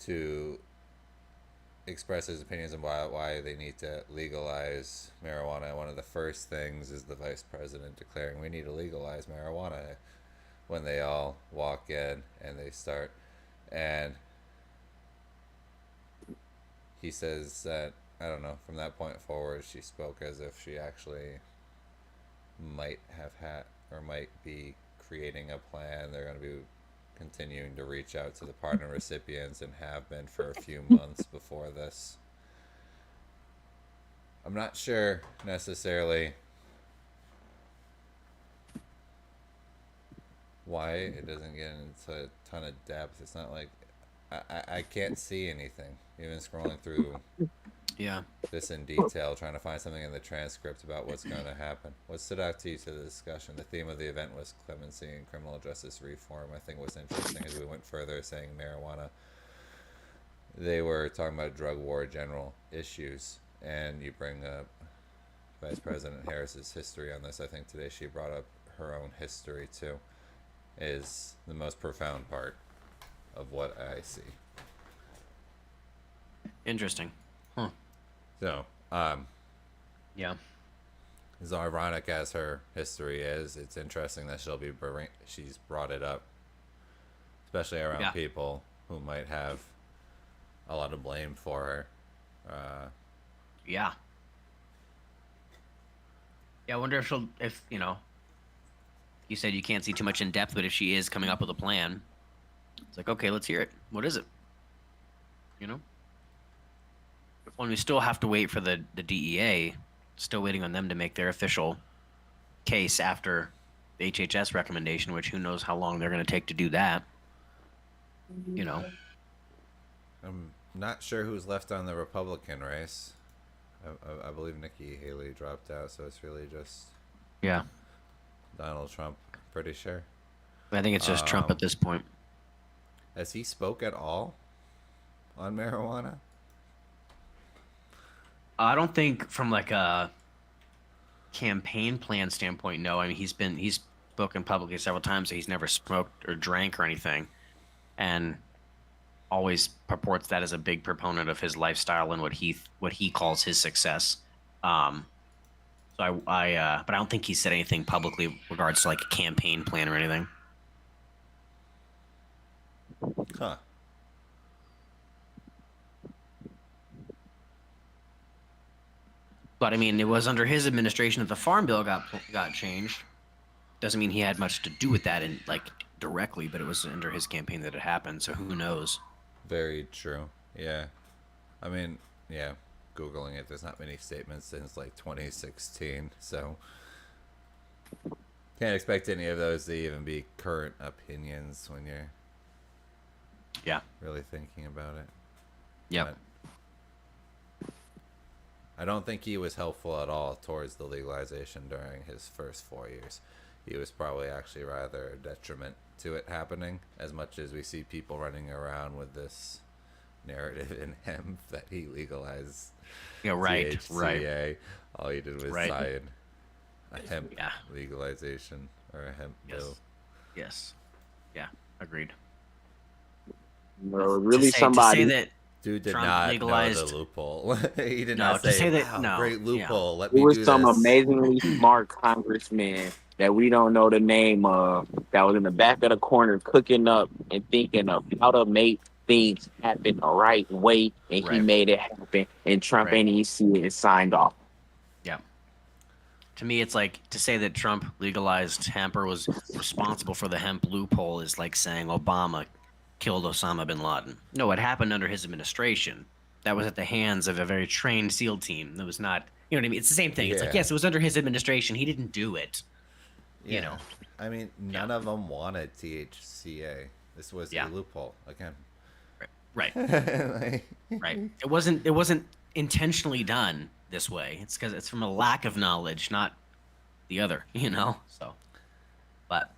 to express his opinions on why they need to legalize marijuana. One of the first things is the vice president declaring we need to legalize marijuana when they all walk in and they start. And he says that, I don't know, from that point forward, she spoke as if she actually might have had or might be creating a plan. They're going to be continuing to reach out to the partner recipients and have been for a few months before this. I'm not sure necessarily why it doesn't get into a ton of depth. It's not like I can't see anything. Even scrolling through Yeah. this in detail, trying to find something in the transcript about what's going to happen. What stood out to you to the discussion? The theme of the event was clemency and criminal justice reform. I think what's interesting is we went further saying marijuana. They were talking about drug war general issues, and you bring up Vice President Harris's history on this. I think today she brought up her own history too, is the most profound part of what I see. Interesting. Huh. So, Yeah. as ironic as her history is, it's interesting that she's brought it up, especially around people who might have a lot of blame for her. Yeah. Yeah, I wonder if you said you can't see too much in depth, but if she is coming up with a plan, it's like, okay, let's hear it. What is it? When we still have to wait for the DEA, still waiting on them to make their official case after the HHS recommendation, which who knows how long they're going to take to do that. I'm not sure who's left on the Republican race. I believe Nikki Haley dropped out, so it's really just Yeah. Donald Trump. Pretty sure. I think it's just Trump at this point. Has he spoke at all on marijuana? I don't think from like a campaign plan standpoint, no. I mean, he's spoken publicly several times that he's never smoked or drank or anything, and always purports that as a big proponent of his lifestyle and what he calls his success. So but I don't think he said anything publicly in regards to like a campaign plan or anything. Huh. But I mean, it was under his administration that the Farm Bill got changed. Doesn't mean he had much to do with that, and like directly, but it was under his campaign that it happened. So who knows? Very true. Yeah. I mean, yeah. Googling it, there's not many statements since like 2016, so can't expect any of those to even be current opinions when you're really thinking about it. Yeah. I don't think he was helpful at all towards the legalization during his first 4 years. He was probably actually rather a detriment to it happening, as much as we see people running around with this narrative in hemp that he legalized THCA. All he did was sign a hemp legalization or a hemp bill. Yes. Yeah. Agreed. No, really, to somebody. say that Dude did Trump not legalized know the loophole. He did No, not to say, say that- wow, no, great yeah. loophole. Let There me was do some this. amazingly smart congressman that we don't know the name of that was in the back of the corner cooking up and thinking of how to make things happen the right way, and he Right. made it happen. And Trump Right. ain't even see it and signed off. Yeah. To me, it's like to say that Trump legalized hemp or was responsible for the hemp loophole is like saying Obama killed Osama bin Laden. No, it happened under his administration. That was at the hands of a very trained SEAL team. That was not, you know what I mean? It's the same thing. It's like, Yeah. yes, it was under his administration. He didn't do it. Yeah. You know. I mean, none of them wanted THCA. This was a loophole again. Right. Like, Right. It wasn't intentionally done this way. It's because it's from a lack of knowledge, not the other, So, but,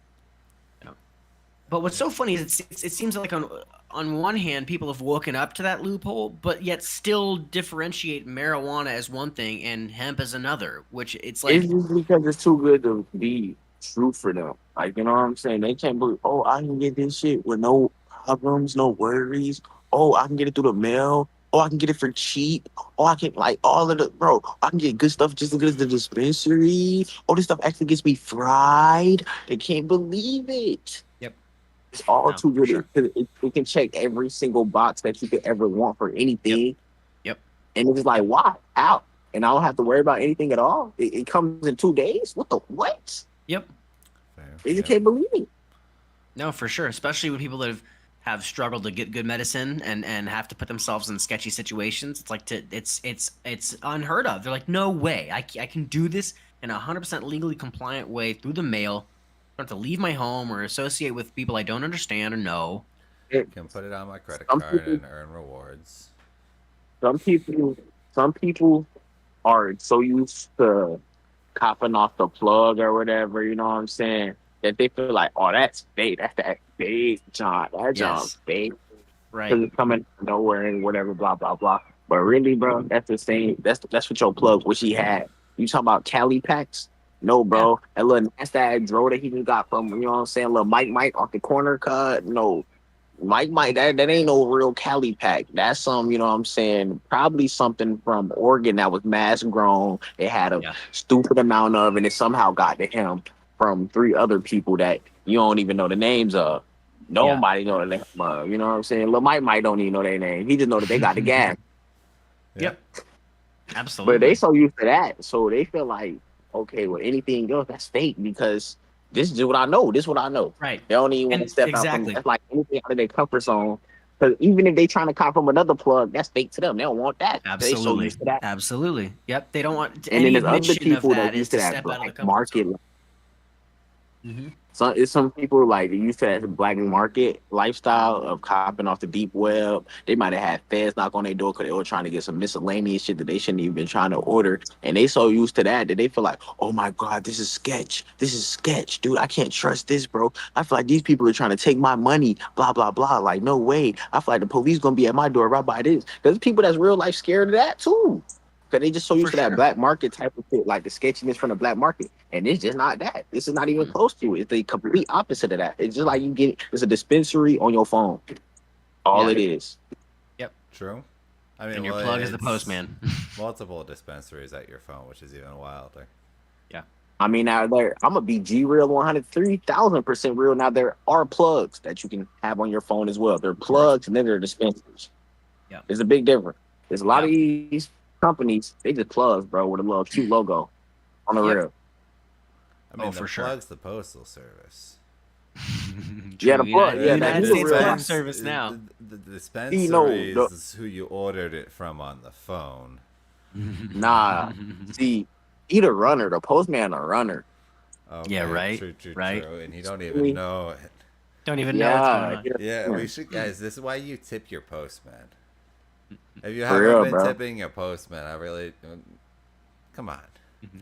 but what's so funny is it seems like on one hand, people have woken up to that loophole, but yet still differentiate marijuana as one thing and hemp as another, which it's like, It's just because it's too good to be true for them. Like, you know what I'm saying? They can't believe, oh, I can get this shit with no problems, no worries. Oh, I can get it through the mail. Oh, I can get it for cheap. Oh, I can, like, all of the, bro, I can get good stuff just as good as the dispensary. Oh, this stuff actually gets me fried. They can't believe it. Yep. It's all No, too good. sure. It can check every single box that you could ever want for anything. Yep. And it's just like, why? How? And I don't have to worry about anything at all. It comes in 2 days? What? Yep. They just can't believe it. No, for sure. Especially when people that have struggled to get good medicine and have to put themselves in sketchy situations. It's like it's unheard of. They're like, no way. I can do this in a 100% legally compliant way through the mail have to leave my home or associate with people I don't understand or know. Can put it on my credit Some card people, and earn rewards. some people, some people are so used to copping off the plug or whatever, you know what I'm saying? That they feel like, oh, that's fake. That's that fake John. That John's Yes. fake Right. because it's coming from nowhere and whatever, blah blah blah. But really, bro, that's the same. That's what your plug, which he had. You talking about Cali packs? No, Yeah. bro. That little nasty drawer that he just got from, you know what I'm saying? Little Mike off the corner cut. No, Mike, that ain't no real Cali pack. That's some, you know what I'm saying, probably something from Oregon that was mass grown. They had a Yeah. stupid amount of, and it somehow got to him from three other people that you don't even know the names of. Yeah. Nobody know the name of, you know what I'm saying? Lil Mike don't even know their name. He just know that they got the gas. Yep. But they Absolutely. so used to that. So they feel like, okay, well, anything else, that's fake because this is what I know. This is what I know. Right. They don't even want to And step out from exactly. that's like anything out of their comfort zone. Because even if they trying to cop from another plug, that's fake to them. They don't want that. They so Absolutely. used to that. Absolutely. Yep. They don't want And then any there's other admission of people that that is used to to that step out of the black comfort market. zone. Mm-hmm. So it's some people like used to that black market lifestyle of copping off the deep web. They might have had feds knock on their door because they were trying to get some miscellaneous shit that they shouldn't even been trying to order. And they so used to that they feel like, oh my God, this is sketch. This is sketch, dude. I can't trust this, bro. I feel like these people are trying to take my money, blah, blah, blah. Like, no way. I feel like the police gonna be at my door right by this. There's people that's real life scared of that too. Cause they just so For used to that sure. black market type of shit, like the sketchiness from the black market, and it's just not that. This is not even Mm. close to it. It's the complete opposite of that. It's just like you get it's a dispensary on your phone. All Yeah. it is. Yep. True. I mean, And your well, plug is the it's postman. multiple dispensaries at your phone, which is even wilder. Yeah. I mean, now there, I'm gonna be G real 103,000% real. Now there are plugs that you can have on your phone as well. They're plugs and then there are dispensers. Yeah. There's a big difference. There's a lot Yeah. of these companies, they just plugs, bro, with a little cute logo on the Yep. real. I mean, Oh, the for sure. plug's the postal service. Yeah, True. the plug. Yeah, that United is States real. Park Service now. The You know, dispensary is who you ordered it from on the phone. Nah, see, he the runner, the postman a runner. Okay, Yeah, right, True, true, right. true. And he don't even know it. Don't even know what's going Yeah, on. he the Yeah, runner. we should, guys. This is why you tip your postman. If you For haven't real, been bro. tipping your postman, I really, come on.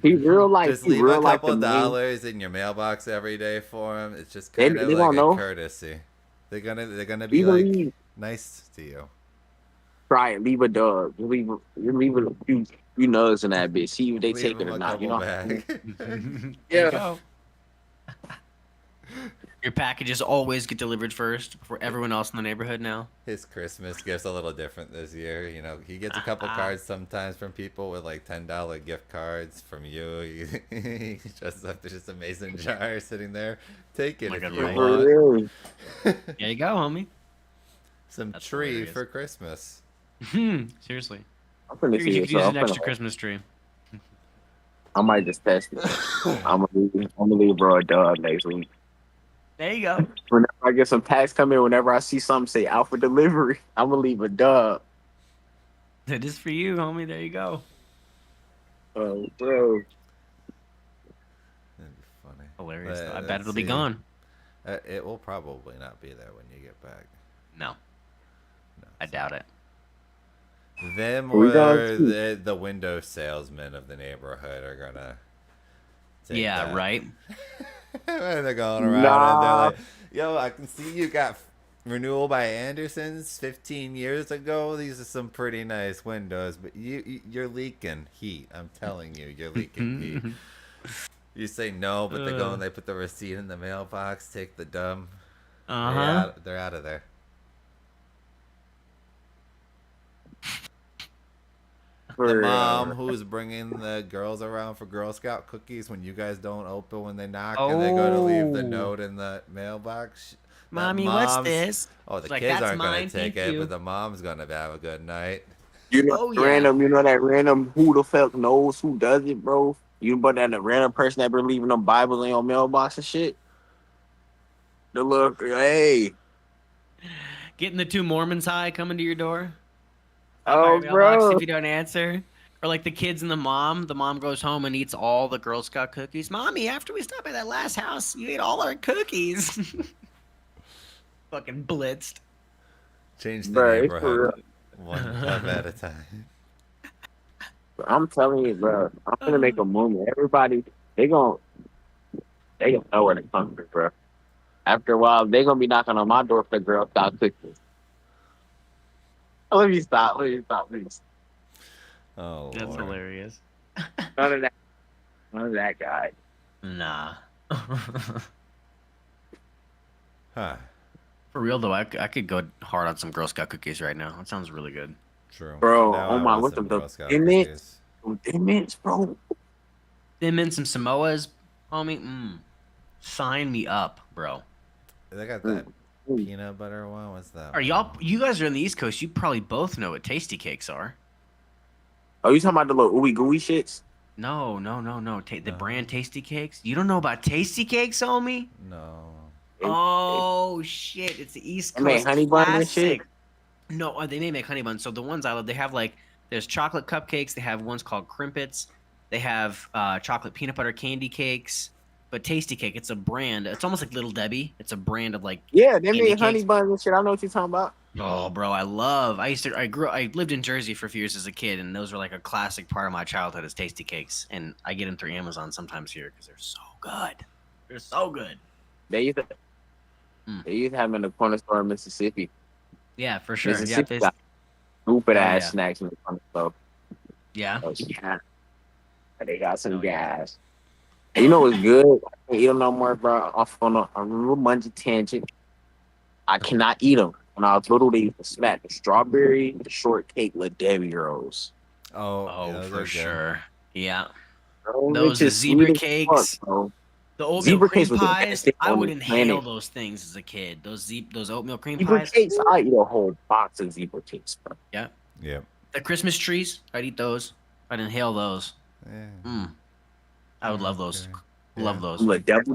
He real life. Just He leave a real life. couple The main. dollars in your mailbox every day for him. It's just They kind of they like don't a know. courtesy. They're gonna be Even like leave. nice to you. Try it. Leave a dog. You leave a few nugs in that bitch. See if they Leave take it him or a not. You couple know. bags. There you Yeah. go. Your packages always get delivered first before everyone else in the neighborhood now. His Christmas gift's a little different this year. You know, he gets a couple cards sometimes from people with like $10 gift cards from you. He just left this amazing jar sitting there. Take it Oh my if God, you right. For want. real. There you go, homie. Some That's tree hilarious. for Christmas. Seriously. I'm finna Figured see you it. could So use I'm an extra finna. Christmas tree. I might just test it. I'm gonna leave bro a dog next week. There you go. Whenever I get some packs come in, whenever I see something say out for delivery, I'm gonna leave a dub. That is for you, homie. There you go. Oh, bro. That'd be funny. Hilarious. Though. I bet Let's it'll be see. gone. It will probably not be there when you get back. No, No, I doubt it. Them We got or two. the window salesmen of the neighborhood are gonna take Yeah, that. right. And they're going around and they're like, yo, I can see you got renewal by Anderson's 15 years ago. These are some pretty nice windows, but you're leaking heat. I'm telling you, you're leaking heat. You say no, but they go and they put the receipt in the mailbox, take the dumb. They're out of there. For The real. mom who's bringing the girls around for Girl Scout cookies when you guys don't open when they knock and they go to leave the Oh. note in the mailbox. That Mommy, what's mom's- this? Oh, the It's like, kids "That's aren't going mine, to take thank it, you." but the mom's going to have a good night. You know, Oh, yeah. random. You know that random who the fuck knows who does it, bro. You but that random person that been leaving them Bibles in your mailbox and shit. The look, hey, Getting the two Mormons high coming to your door. oh Mailbox bro, if you don't answer. Or like the kids and the mom. The mom goes home and eats all the Girl Scout cookies. Mommy, after we stopped at that last house, you ate all our cookies. Fucking blitzed. Change the Bro, it's for neighborhood real. one cup at a time. I'm telling you, bro. I'm gonna make a movie. Everybody, they gonna know where to come from, bro. After a while, they gonna be knocking on my door for Girl Scout cookies. Let me stop. Please. Oh, That's Lord. hilarious. None of that. None of that guy. Nah. Huh. For real though, I could go hard on some Girl Scout cookies right now. That sounds really good. True. Bro, Now oh I my, want what's some the Girl Scout Thin Mints? cookies. Thin Mints, bro. Them in some Samoas, homie. Sign me up, bro. They got that peanut butter one. What's that? Are y'all? You guys are in the East Coast. You probably both know what tasty cakes are. Oh, you talking about the little ooey gooey shits? No. The No. brand Tasty Cakes. You don't know about Tasty Cakes, homie? No. Oh shit! It's the East They make Coast honey bun and shit? classic. No, they may make honey buns. So the ones I love, they have like there's chocolate cupcakes. They have ones called crimpets. They have chocolate peanut butter candy cakes. But Tasty Cake, it's a brand. It's almost like Little Debbie. It's a brand of like Yeah, they candy made honey cakes. buns and shit. I know what you're talking about. Oh, bro, I lived in Jersey for a few years as a kid, and those were like a classic part of my childhood is Tasty Cakes, and I get them through Amazon sometimes here because they're so good. They're so good. They used to have them in the corner store in Mississippi. Yeah, for sure. Mississippi Yeah, got stupid ass yeah. snacks in the corner store. yeah. Oh, yeah. They got some Oh, yeah. gas. And you know what's good? I can't eat them no more, bro. Off on a real mungy tangent. I cannot eat them. When I was little, they used to smack the strawberry, the shortcake, La Debbie rolls. Oh, Oh, yeah, those are for good. sure. Yeah. Bro, Those it's the just zebra sweet as cakes, fuck, bro. the oatmeal Zebra cream cakes was the best pies. thing I on would the inhale planet. those things as a kid. Those oatmeal cream Zebra pies. cakes, I eat a whole box of zebra cakes, bro. Yeah. Yep. The Christmas trees, I'd eat those. I'd inhale those. Yeah. I would love those. Okay. Love Yeah. those. Like devil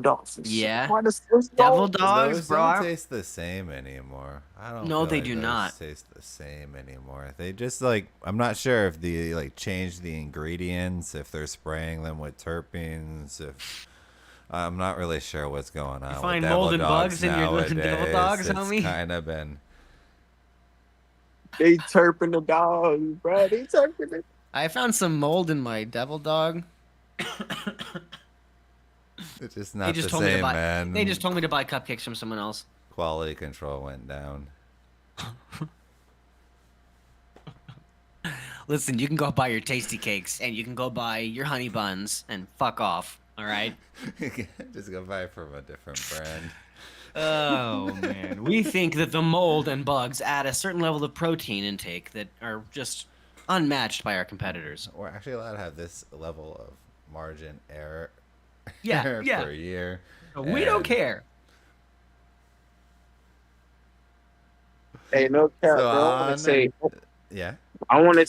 dogs. Yeah. Why the Swiss Devil roll? dogs, Those bro. don't taste the same anymore. I don't. No, feel they like do those not. taste the same anymore. They just like I'm not sure if they like change the ingredients, if they're spraying them with terpenes, if I'm not really sure what's going on. find with devil mold and dogs bugs in your nowadays. devil dogs, It's homie? kind of been. They terping the dogs, bro. They terping the. I found some mold in my devil dog. It's just They not just the told me to same, buy. man. They just told me to buy cupcakes from someone else. Quality control went down. Listen, you can go buy your tasty cakes and you can go buy your honey buns and fuck off. All right. Just go buy it from a different brand. Oh man, we think that the mold and bugs add a certain level of protein intake that are just unmatched by our competitors. We're actually allowed to have this level of margin error Yeah, yeah. per year. We don't And care. Hey, no cap, So bro. I want on- to say. Yeah. I want to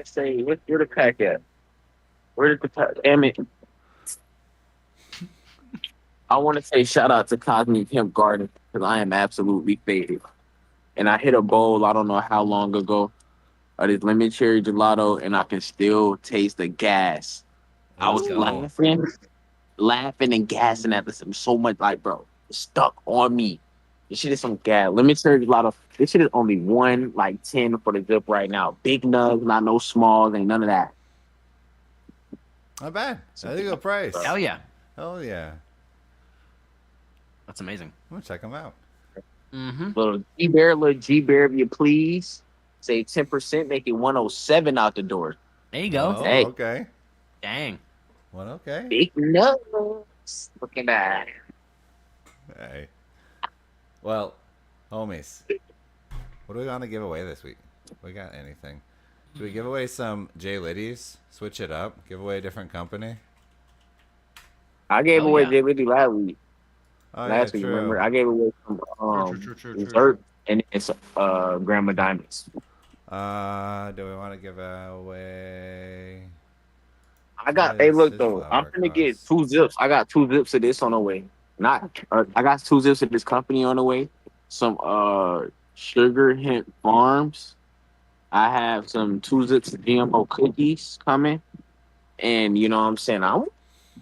say. Where the pack at? Where did the pack? Damn it. I want to say shout out to Cosmic Hemp Garden because I am absolutely faded. And I hit a bowl I don't know how long ago of this lemon cherry gelato, and I can still taste the gas. I was Let's go. laughing and gassing at this so much, like, bro, it's stuck on me. This shit is some gas. Lemon cherry gelato. This shit is only 110 for the zip right now. Big nugs, not no smalls, ain't none of that. Not bad. That's a good price. Hell yeah, Hell yeah. that's amazing. I'm gonna check them out. Mm-hmm. Little G Bear, if you please. Say 10%, make it 107 out the door. There you go. Oh, Hey. okay. Dang. Well, okay. Big nugs. Look at that. Hey. Well, homies, what are we gonna give away this week? We got anything? Do we give away some J Liddies? Switch it up. Give away a different company. I gave Oh, away yeah. JVD last week. Oh Last week, remember? I gave away some True. dessert and it's Grandma Diamonds. Do we want to give away? I got. What Hey, is look this though, I'm flower gonna get cost? 2 zips. I got 2 zips of this on the way. I got 2 zips of this company on the way. Some Sugar Hemp Farms I have some two zips of GMO cookies coming, and you know what I'm saying. I'm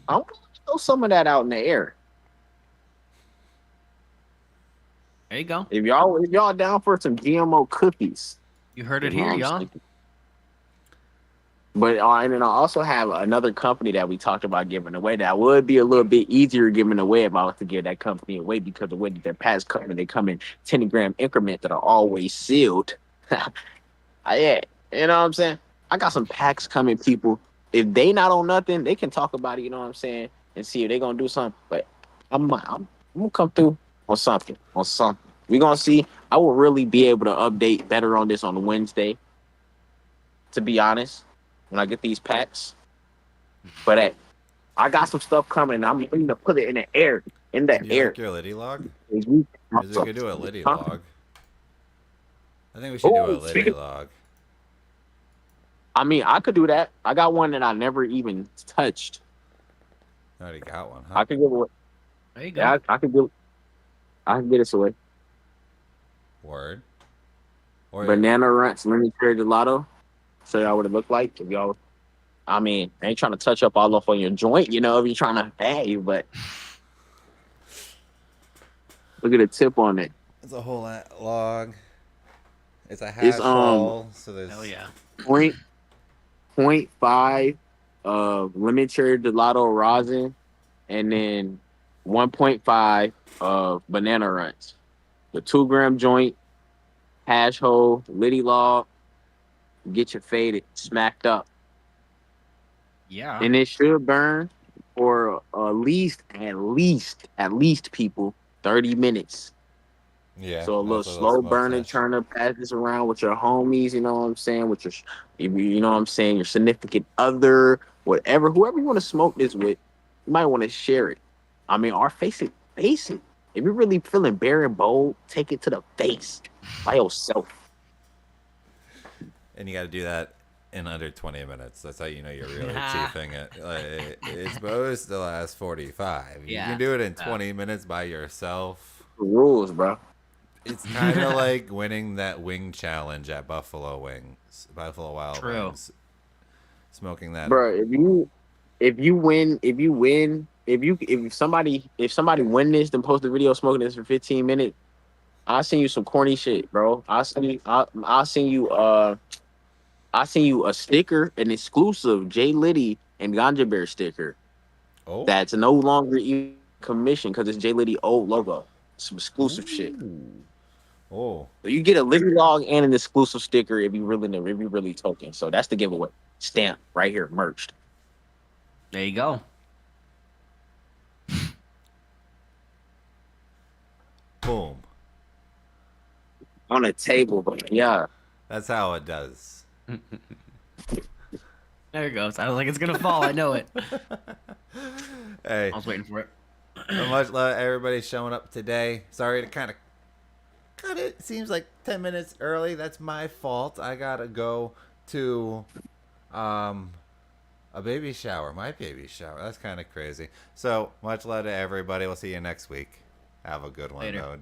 gonna throw some of that out in the air. There you go. If y'all down for some GMO cookies, You heard you it know here, what I'm y'all. saying. But and then I also have another company that we talked about giving away that would be a little bit easier giving away if I was to give that company away because the way that their packs come in, they come in 10-gram increments that are always sealed. Yeah, you know what I'm saying? I got some packs coming, people. If they not on nothing, they can talk about it, you know what I'm saying, and see if they gonna do something. But I'm gonna come through on something, on something. We gonna see. I will really be able to update better on this on Wednesday, to be honest, when I get these packs. But hey, I got some stuff coming, and I'm going to put it in the air, in the Do you air. like your Liddy log? If you- Because we could do a Liddy Huh? log. I think we should do a Oh, Liddy log. I mean, I could do that. I got one that I never even touched. I already got one, huh? I could give away. There you go. Yeah, I could give. I can get this away. Word. Or Banana Ranch Lemon Cherry Gelato. Show y'all what it looked like. If y'all, I mean, I ain't trying to touch up all up on your joint, you know, if you're trying to hey, but look at the tip on it. it's a whole log. It's a It's half full, so there's Hell yeah. point five lemon cherry gelato rosin, and then 1.5 of banana ranch. The 2-gram joint, hash hole, liddy log, get your faded, smacked up. Yeah. And it should burn for at least people 30 minutes. yeah. So a little that's a little slow smoke burning, test. turn to pass this around with your homies, you know what I'm saying? With your, you know what I'm saying, your significant other, whatever, whoever you want to smoke this with, you might want to share it. I mean, or face it. If you're really feeling bare and bold, take it to the face by yourself. And you got to do that in under 20 minutes. That's how you know you're really chiefing it. Like, it's supposed to last 45. You Yeah. can do it in No. 20 minutes by yourself. Rules, bro. It's kind of like winning that wing challenge at Buffalo Wild True. Wings. Smoking that. Bro, if somebody win this, then post the video smoking this for 15 minutes, I'll send you some corny shit, bro. I'll send you a sticker, an exclusive J Liddy and Ganja Bear sticker Oh. that's no longer even commissioned because it's J Liddy old logo. Some exclusive shit. Oh. So you get a Liddy log and an exclusive sticker if you really token. So that's the giveaway. Stamp right here, merged. There you go. Boom. On a table, but yeah. That's how it does. There it goes. I was like, it's gonna fall. I know it. Hey, I was waiting for it. much love everybody showing up today. Sorry to kind of cut it. Seems like 10 minutes early. That's my fault. I gotta go to a baby shower. My baby shower. That's kind of crazy. So much love to everybody. We'll see you next week. Have a good one, Later. though.